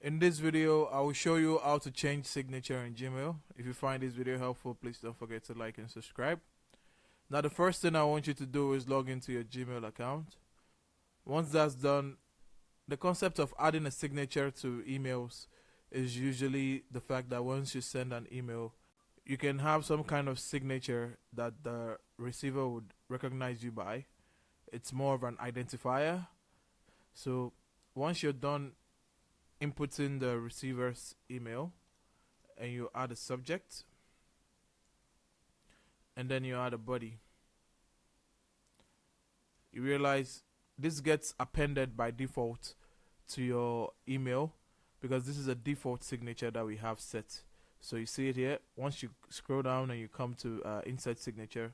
In this video, I will show you how to change signature in Gmail. If you find this video helpful, please don't forget to like and subscribe. Now, the first thing I want you to do is log into your Gmail account. Once that's done, the concept of adding a signature to emails is usually the fact that once you send an email, you can have some kind of signature that the receiver would recognize you by. It's more of an identifier. So once you're done inputting the receiver's email, and you add a subject, and then you add a body, you realize this gets appended by default to your email because this is a default signature that we have set. So you see it here. Once you scroll down and you come to insert signature,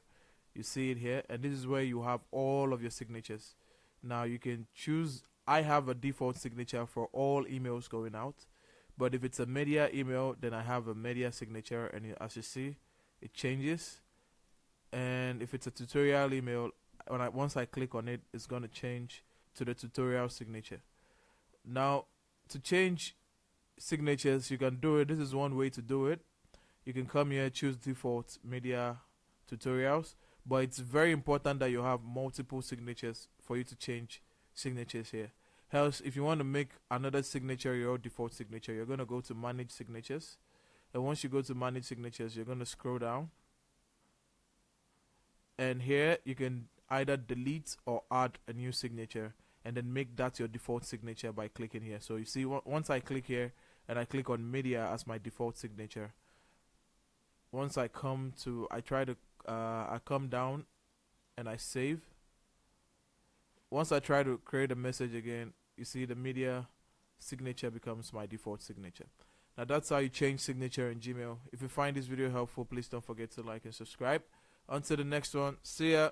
you see it here, and this is where you have all of your signatures. Now you can choose. I have a default signature for all emails going out, but if it's a media email, then I have a media signature, and as you see, it changes. And if it's a tutorial email, once I click on it, it's going to change to the tutorial signature. Now, to change signatures, you can do it. This is one way to do it. You can come here, choose default media tutorials, but it's very important that you have multiple signatures for you to change signatures here. Else, if you want to make another signature your default signature, you're going to go to manage signatures, and once you go to manage signatures, you're going to scroll down, and here you can either delete or add a new signature and then make that your default signature by clicking here. So you see, once I click here and I click on media as my default signature, once I come to, I come down and I save. Once I try to create a message again, you see the media signature becomes my default signature. Now that's how you change signature in Gmail. If you find this video helpful, please don't forget to like and subscribe. Until the next one, see ya.